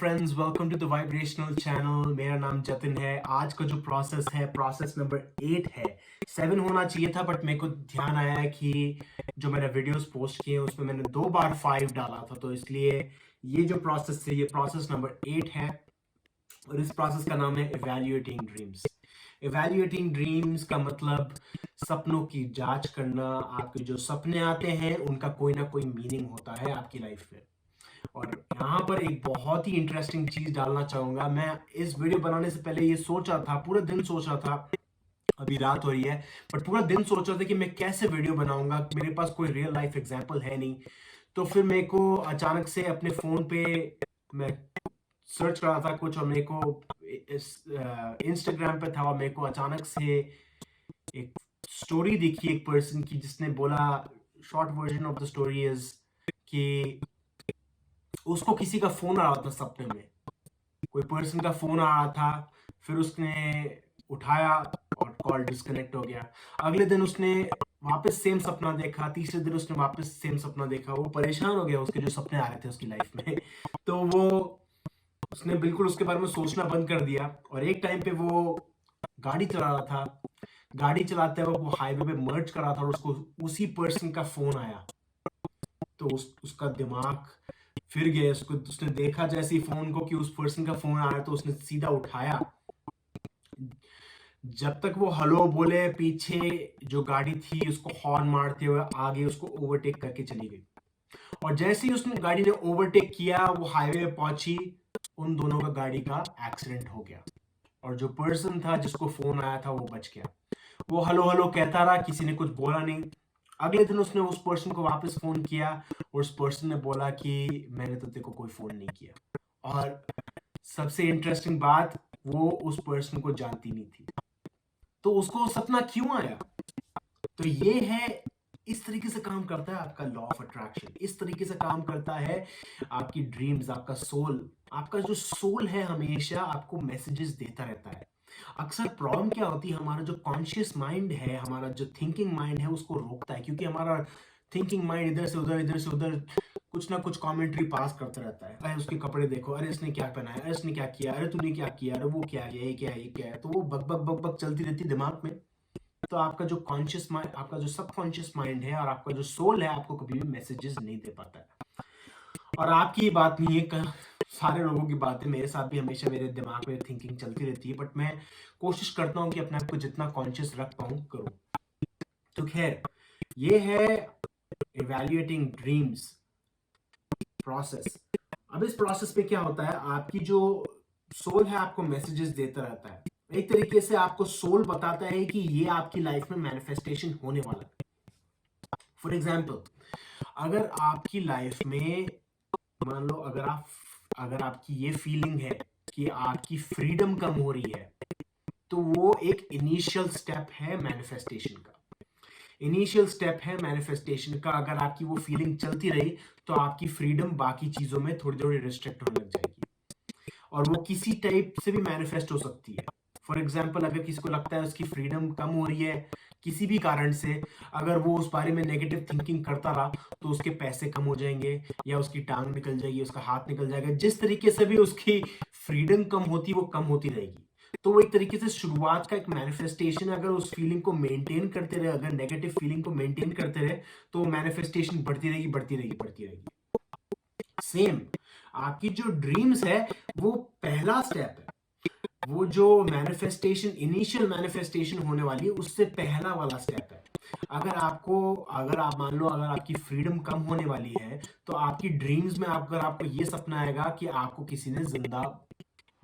Friends, welcome to the vibrational channel. मेरा नाम जतिन है। आज का जो प्रोसेस है, प्रोसेस नंबर 8 है। 7 होना चाहिए था, बट मेरे को ध्यान आया है कि जो मैंने वीडियोस पोस्ट किए उसमें मैंने 2 बार 5 डाला था, तो इसलिए ये जो प्रोसेस है, ये प्रोसेस नंबर 8 है। और इस प्रोसेस का नाम है इवैल्यूएटिंग ड्रीम्स। इवैल्यूएटिंग ड्रीम्स का मतलब सपनों की जांच करना। आपके जो सपने आते हैं उनका कोई ना कोई मीनिंग होता है आपकी लाइफ में। और यहाँ पर एक बहुत ही इंटरेस्टिंग चीज डालना चाहूंगा। मैं इस वीडियो बनाने से पहले ये सोच रहा था, पूरा दिन सोच रहा था, अभी रात हो रही है, बट पूरा दिन सोच रहा था कि मैं कैसे वीडियो बनाऊंगा। मेरे पास कोई रियल लाइफ एग्जांपल है नहीं। तो फिर मेरे को अचानक से अपने फोन पे मैं सर्च कर रहा था कुछ, और मेरे को इंस्टाग्राम पे था, और मेरे को अचानक से एक स्टोरी दिखी एक पर्सन की, जिसने बोला, short version of the story is कि उसको किसी का फोन आ रहा था सपने में। कोई पर्सन का फोन आ रहा था, फिर उसने उठाया और कॉल डिस्कनेक्ट हो गया। अगले दिन उसने वापस सेम सपना देखा, तीसरे दिन उसने वापस सेम सपना देखा। वो परेशान हो गया, उसके जो सपने आ रहे थे उसकी लाइफ में। तो वो उसने बिल्कुल उसके बारे में सोचना बंद कर दिया। और एक टाइम पे वो गाड़ी चला रहा था, गाड़ी चलाते हुए वो हाईवे पे मर्ज कर रहा था, और उसको उसी पर्सन का फोन आया। तो उसका दिमाग फिर गया। उसने देखा जैसे ही फोन को कि उस पर्सन का फोन आ रहा है, तो उसने सीधा उठाया। जब तक वो हेलो बोले, पीछे जो गाड़ी थी उसको हॉर्न मारते हुए आगे उसको ओवरटेक करके चली गई। और जैसे ही उसने गाड़ी ने ओवरटेक किया, वो हाईवे पे पहुंची, उन दोनों का गाड़ी का एक्सीडेंट हो गया। और जो पर्सन था जिसको फोन आया था वो बच गया। वो हेलो हेलो कहता रहा, किसी ने कुछ बोला नहीं। अगले दिन उसने उस पर्सन को वापस फोन किया, और उस पर्सन ने बोला कि मैंने तो तेरे को कोई फोन नहीं किया। और सबसे इंटरेस्टिंग बात, वो उस पर्सन को जानती नहीं थी। तो उसको सपना क्यों आया? तो ये है, इस तरीके से काम करता है आपका लॉ ऑफ अट्रैक्शन। इस तरीके से काम करता है आपकी ड्रीम्स, आपका सोल। आपका जो सोल है हमेशा आपको मैसेजेस देता रहता है। अक्सर प्रॉब्लम क्या होती है, हमारा जो कॉन्शियस माइंड है, हमारा जो थिंकिंग माइंड है, उसको रोकता है। क्योंकि हमारा थिंकिंग माइंड इधर से उधर कुछ ना कुछ कमेंट्री पास करता रहता है। अरे उसके कपड़े देखो, अरे इसने क्या पहना है, अरे इसने क्या किया, अरे तूने क्या किया, अरे वो क्या है, ये क्या है, ये क्या है। तो वो बक बक बक बक चलती रहती है दिमाग में। तो आपका जो कॉन्शियस माइंड, आपका जो सबकॉन्शियस माइंड है, और आपका जो सोल है, आपको कभी भी मैसेजेस नहीं दे पाता है। और आपकी ये बात नहीं है, सारे लोगों की बात है। मेरे साथ भी हमेशा मेरे दिमाग में थिंकिंग चलती रहती है, बट मैं कोशिश करता हूँ कि अपने आप को जितना कॉन्शियस रख पाऊँ करूँ। तो खैर, ये है इवैल्यूएटिंग ड्रीम्स प्रोसेस। अब इस प्रोसेस पे क्या होता है, आपकी जो सोल है आपको मैसेजेस देता रहता है। एक तरीके से आपको सोल बताता है कि ये आपकी लाइफ में मैनिफेस्टेशन होने वाला है। फॉर एग्जाम्पल, अगर आपकी लाइफ में, मान लो, अगर आपकी ये फीलिंग है कि आपकी फ्रीडम कम हो रही है, तो वो एक इनिशियल स्टेप है मैनिफेस्टेशन का। इनिशियल स्टेप है मैनिफेस्टेशन का। अगर आपकी वो फीलिंग चलती रही, तो आपकी फ्रीडम बाकी चीजों में थोड़ी थोड़ी रिस्ट्रिक्ट होने लग जाएगी। और वो किसी टाइप से भी मैनिफेस्ट हो सकती है। फॉर एग्जाम्पल, अगर किसी को लगता है उसकी फ्रीडम कम हो रही है किसी भी कारण से, अगर वो उस बारे में नेगेटिव थिंकिंग करता रहा, तो उसके पैसे कम हो जाएंगे, या उसकी टांग निकल जाएगी, उसका हाथ निकल जाएगा। जिस तरीके से भी उसकी फ्रीडम कम होती, वो कम होती रहेगी। तो वो एक तरीके से शुरुआत का एक मैनिफेस्टेशन है। अगर उस फीलिंग को मेंटेन करते रहे, अगर नेगेटिव फीलिंग को मेंटेन करते रहे, तो मैनिफेस्टेशन बढ़ती रहेगी, बढ़ती रहेगी, बढ़ती रहेगी। सेम आपकी जो ड्रीम्स है, वो पहला स्टेप है। वो जो मैनिफेस्टेशन, इनिशियल मैनिफेस्टेशन होने वाली है, उससे पहला वाला स्टेप है। अगर आप मान लो, अगर आपकी फ्रीडम कम होने वाली है, तो आपकी ड्रीम्स में अगर आपको ये सपना आएगा कि आपको किसी ने जिंदा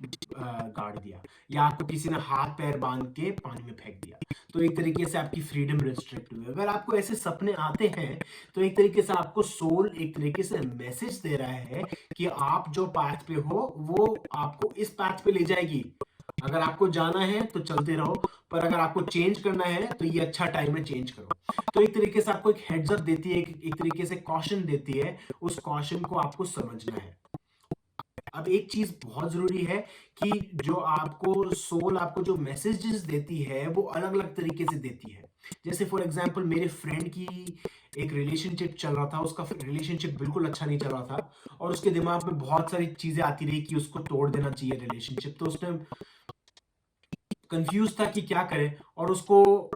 गाड़ दिया, या आपको किसी ने हाथ पैर बांध के पानी में फेंक दिया, तो एक तरीके से आपकी फ्रीडम रिस्ट्रिक्ट हुई। अगर आपको ऐसे सपने आते हैं, तो एक तरीके से आपको सोल एक तरीके से मैसेज दे रहा है कि आप जो पाथ पे हो, वो आपको इस पाथ पे ले जाएगी। अगर आपको जाना है तो चलते रहो, पर अगर आपको चेंज करना है तो ये अच्छा टाइम है, चेंज करो। तो एक तरीके से आपको एक हेड्स अप देती है, एक तरीके से कॉशन देती है। उस कॉशन को आपको समझना है। अब एक चीज बहुत जरूरी है कि जो आपको सोल, आपको जो मैसेजेस देती है, वो अलग अलग तरीके से देती है। जैसे फॉर एग्जांपल मेरे फ्रेंड की एक रिलेशनशिप चल रहा था, उसका रिलेशनशिप बिल्कुल अच्छा नहीं चल रहा था और उसके दिमाग में बहुत सारी चीजें आती रही कि उसको तोड़ देना चाहिए रिलेशनशिप। तो उसने कंफ्यूज था कि क्या करे, और उसको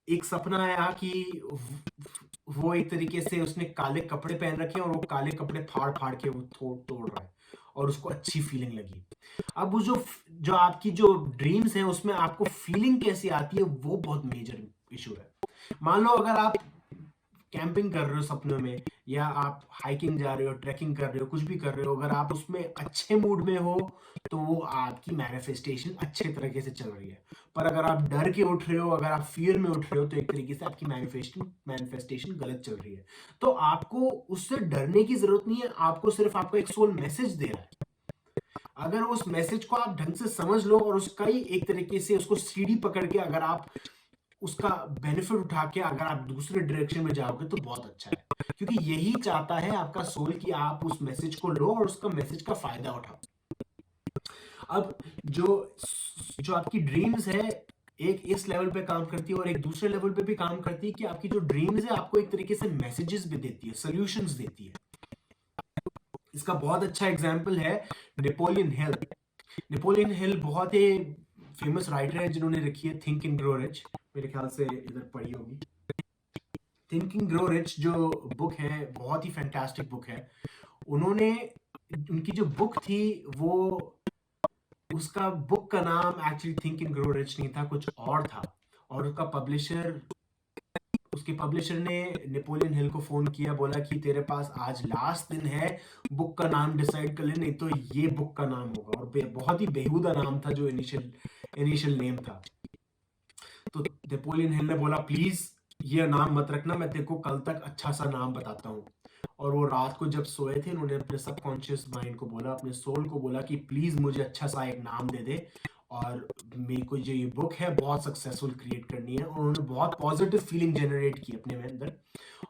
एक सपना आया कि वो एक तरीके से उसने काले कपड़े पहन रखे हैं और वो काले कपड़े फाड़ फाड़ के वो तोड़ रहा है और उसको अच्छी फीलिंग लगी। अब वो जो जो आपकी जो ड्रीम्स हैं उसमें आपको फीलिंग कैसी आती है वो बहुत मेजर इशू है। मान लो अगर आप कैंपिंग कर रहे हो सपनों में, या आप हाइकिंग जा रहे हो, ट्रैकिंग कर रहे हो, कुछ भी कर रहे हो, अगर आप उसमें अच्छे मूड में हो तो वो आपकी मैनिफेस्टेशन अच्छे तरीके से चल रही है। पर अगर आप डर के उठ रहे हो, अगर आप फियर में उठ रहे हो, तो एक तरीके से आपकी मैनिफेस्टेशन गलत चल रही है। तो आपको उससे डरने की जरूरत नहीं है, आपको सिर्फ आपका एक सोल मैसेज दे रहा है। अगर उस मैसेज को आप ढंग से समझ लो और उसका ही एक तरीके से उसको सीढ़ी पकड़ के अगर आप उसका बेनिफिट उठा के अगर आप दूसरे डायरेक्शन में जाओगे तो बहुत अच्छा है, क्योंकि यही चाहता है आपका सोल कि आप उस मैसेज को लो और उसका मैसेज का फायदा उठाओ। अब जो जो आपकी ड्रीम्स है, एक इस लेवल पे काम करती है और एक दूसरे लेवल पे भी काम करती है कि आपकी जो ड्रीम्स है आपको एक तरीके से मैसेजेस भी देती है, सॉल्यूशंस देती है। इसका बहुत अच्छा एग्जांपल है नेपोलियन हिल। नेपोलियन हिल बहुत ही फेमस राइटर है जिन्होंने लिखी है थिंक एंड ग्रो रिच, मेरे ख्याल से इधर पढ़ी होगी। थिंक एंड ग्रो रिच जो बुक है बहुत ही फैंटास्टिक बुक है। उन्होंने उनकी जो बुक थी वो, उसका बुक का नाम actually think and grow rich नहीं था, कुछ और था। और उसके पब्लिशर ने नेपोलियन हिल को फोन किया, बोला कि तेरे पास आज लास्ट दिन है, बुक का नाम डिसाइड कर ले, नहीं तो ये बुक का नाम होगा। और बहुत ही बेहुदा नाम था जो इनिशियल नेम था। तो नेपोलियन हिल ने बोला प्लीज ये नाम मत रखना, मैं तेरे को कल तक अच्छा सा नाम बताता हूँ। और वो रात को जब सोए थे उन्होंने अपने सबकॉन्शियस माइंड को बोला, अपने सोल को बोला कि प्लीज मुझे अच्छा सा एक नाम दे दे, और मेरे को जो ये बुक है बहुत सक्सेसफुल क्रिएट करनी है। और उन्होंने बहुत पॉजिटिव फीलिंग जनरेट की अपने में अंदर,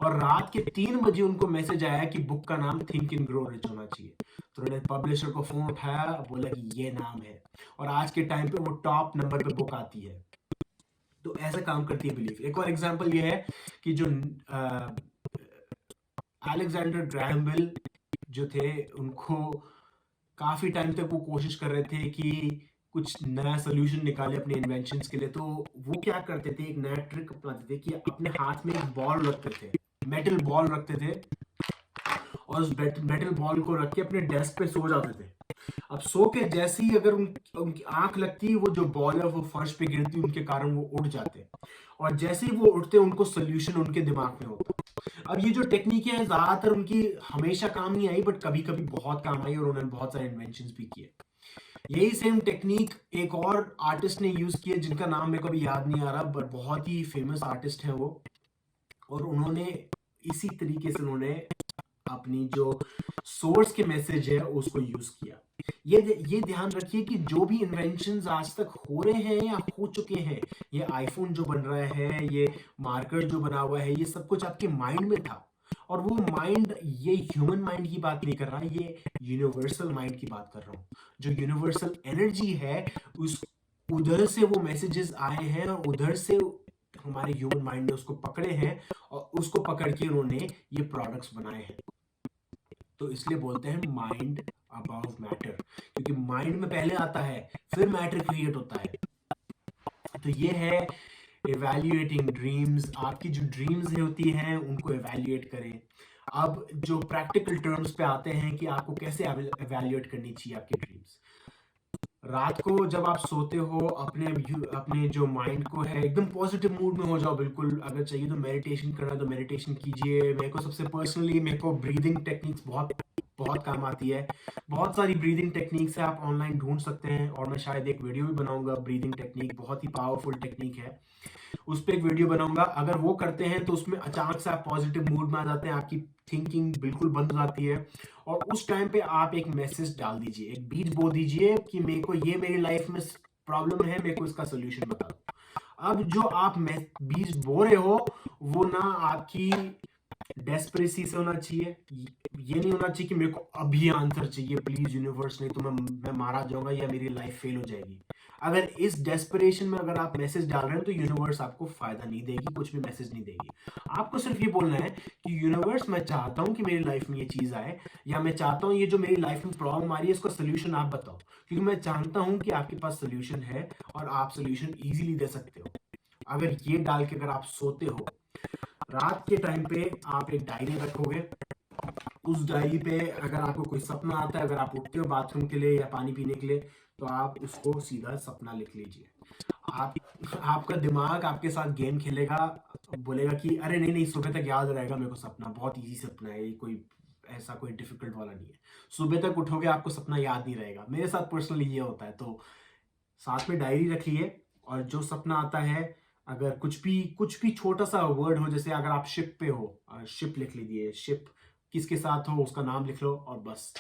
और रात के 3 बजे उनको मैसेज आया कि बुक का नाम थिंक एंड ग्रो रिच होना चाहिए। तो उन्होंने पब्लिशर को फोन उठाया, बोला कि ये नाम है, और आज के टाइम पे वो टॉप नंबर पे बुक आती है। तो ऐसा काम करती है बिलीफ। एक और एग्जांपल ये है कि जो अलेक्जेंडर ग्रैहम बेल जो थे, उनको काफी टाइम तक वो कोशिश कर रहे थे कि कुछ नया सोल्यूशन निकाले अपने इन्वेंशंस के लिए। तो वो क्या करते थे, एक नया ट्रिक अपनाते थे कि अपने हाथ में एक बॉल रखते थे, मेटल बॉल रखते थे, और उस मेटल बॉल को रख के अपने डेस्क पे सो जाते थे। अब सो के जैसे ही अगर उनकी आंख लगती, वो जो बॉल है वो फर्श पे गिरती, उनके कारण वो उठ जाते, और जैसे ही वो उठते उनको सोल्यूशन उनके दिमाग में होता। अब ये जो टेक्निक है ज्यादातर उनकी हमेशा काम नहीं आई, बट कभी कभी बहुत काम आई और उन्होंने बहुत सारे इन्वेंशंस भी किए। यही सेम टेक्निक एक और आर्टिस्ट ने यूज किया जिनका नाम मेरे को अभी याद नहीं आ रहा, बट बहुत ही फेमस आर्टिस्ट है वो। और उन्होंने इसी तरीके से उन्होंने अपनी जो सोर्स के मैसेज है उसको यूज किया। ये ध्यान रखिए कि जो भी इन्वेंशंस आज तक हो रहे हैं या हो चुके हैं, ये आईफोन जो बन रहा है, ये मार्कर जो बना हुआ है, ये सब कुछ आपके माइंड में था। और वो माइंड, ये ह्यूमन माइंड की बात नहीं कर रहा, ये यूनिवर्सल माइंड की बात कर रहा हूँ। जो यूनिवर्सल एनर्जी है उस उधर से वो मैसेजेस आए हैं, और उधर से हमारे ह्यूमन माइंड ने उसको पकड़े हैं, और उसको पकड़ के उन्होंने ये प्रोडक्ट्स बनाए हैं। तो इसलिए बोलते हैं माइंड अबव मैटर, क्योंकि माइंड में पहले आता है फिर मैटर क्रिएट होता है। तो ये है इवैल्यूएटिंग ड्रीम्स। आपकी जो ड्रीम्स होती हैं उनको इवैल्यूएट करें। अब जो प्रैक्टिकल टर्म्स पे आते हैं कि आपको कैसे इवैल्यूएट करनी चाहिए आपकी ड्रीम्स। रात को जब आप सोते हो, अपने जो माइंड को है एकदम पॉजिटिव मूड में हो जाओ बिल्कुल। अगर चाहिए तो मेडिटेशन करना तो मेडिटेशन कीजिए। मेरे को सबसे पर्सनली मेरे को ब्रीदिंग टेक्निक्स बहुत बहुत काम आती है। बहुत सारी ब्रीदिंग टेक्निक्स है, आप ऑनलाइन ढूंढ सकते हैं, और मैं शायद एक वीडियो भी बनाऊंगा। ब्रीदिंग टेक्निक बहुत ही पावरफुल टेक्निक है, उस पर एक वीडियो बनाऊंगा। अगर वो करते हैं तो उसमें अचानक से आप पॉजिटिव मूड में आ जाते हैं, आपकी थिंकिंग बिल्कुल बंद हो जाती है, और उस टाइम पे आप एक मैसेज डाल दीजिए, एक बीज बो दीजिए कि मेरे को ये मेरी लाइफ में प्रॉब्लम है, मेरे को इसका सोल्यूशन बता दो। अब जो आप बीज बो रहे हो वो ना आपकी डेस्परेसी से होना चाहिए, ये नहीं होना चाहिए कि मेरे को अभी आंसर चाहिए प्लीज यूनिवर्स, नहीं तो मैं मारा जाऊंगा या मेरी लाइफ फेल हो जाएगी। अगर इस डेस्परेशन में अगर आप मैसेज डाल रहे हैं तो यूनिवर्स आपको फायदा नहीं देगी, कुछ भी मैसेज नहीं देगी। आपको सिर्फ ये बोलना है कि यूनिवर्स मैं चाहता हूं कि मेरी लाइफ में ये चीज आए, या मैं चाहता हूं ये जो मेरी लाइफ में प्रॉब्लम आ रही है इसका सोल्यूशन आप बताओ, क्योंकि मैं जानता हूं कि आपके पास सोल्यूशन है और आप सोल्यूशन इजीली दे सकते हो। अगर ये डाल के अगर आप सोते हो, रात के टाइम पे आप एक डायरी रखोगे, उस डायरी पे अगर आपको कोई सपना आता है, अगर आप उठते हो बाथरूम के लिए या पानी पीने के लिए, तो आप उसको सीधा सपना लिख लीजिए। आप आपका दिमाग आपके साथ गेम खेलेगा, बोलेगा कि अरे नहीं नहीं, सुबह तक याद रहेगा मेरे को, सपना बहुत इजी सपना है ये, कोई ऐसा कोई डिफिकल्ट वाला नहीं है। सुबह तक उठोगे आपको सपना याद नहीं रहेगा। मेरे साथ पर्सनली ये होता है। तो साथ में डायरी रखिए, और जो सपना आता है, अगर कुछ भी छोटा सा वर्ड हो, जैसे अगर आप शिप पे हो, शिप लिख लीजिए, शिप किसके साथ हो उसका नाम लिख लो, और बस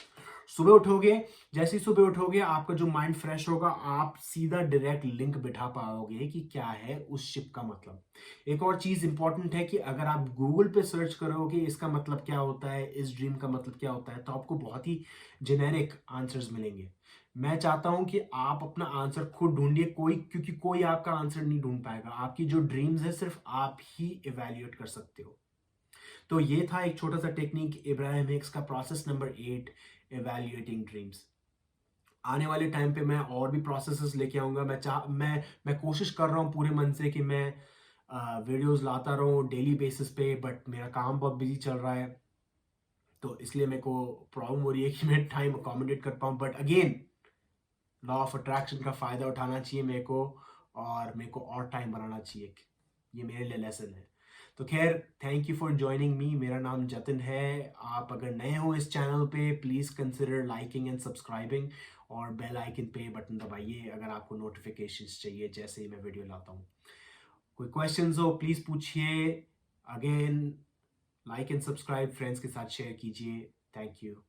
सुबह उठोगे, जैसे ही सुबह उठोगे आपका जो माइंड फ्रेश होगा, आप सीधा डायरेक्ट लिंक बिठा पाओगे कि क्या है उस शिप का मतलब। एक और चीज इंपॉर्टेंट है कि अगर आप गूगल पे सर्च करोगे इसका मतलब क्या होता है, इस ड्रीम का मतलब क्या होता है, तो आपको बहुत ही जेनेरिक आंसर्स मिलेंगे। मैं चाहता हूं कि आप अपना आंसर खुद ढूंढिए, क्योंकि कोई आपका आंसर नहीं ढूंढ पाएगा। आपकी जो ड्रीम्स है सिर्फ आप ही इवेल्युएट कर सकते हो। तो ये था एक छोटा सा टेक्निक, इब्राहिम हिक्स का प्रोसेस नंबर 8, इवेल्युएटिंग ड्रीम्स। आने वाले टाइम पे मैं और भी प्रोसेसेस लेके आऊंगा। मैं कोशिश कर रहा हूँ पूरे मन से कि मैं वीडियोस लाता रहूँ डेली बेसिस पे, बट मेरा काम बहुत बिजी चल रहा है, तो इसलिए मेरे को प्रॉब्लम हो रही है कि मैं टाइम अकोमोडेट कर पाऊँ। But again, law of attraction का फायदा उठाना चाहिए मेरे को, और मेरे को और टाइम बनाना चाहिए। ये मेरे लिए लेसन है। तो खैर, thank you for joining me. मेरा नाम जतिन है। आप अगर नए हो इस चैनल पे, please consider liking and subscribing, और बेल आइकन पे बटन दबाइए अगर आपको नोटिफिकेशंस चाहिए जैसे ही मैं वीडियो लाता हूँ। कोई क्वेश्चंस हो प्लीज पूछिए। Again, like and subscribe, friends के साथ शेयर कीजिए। Thank you.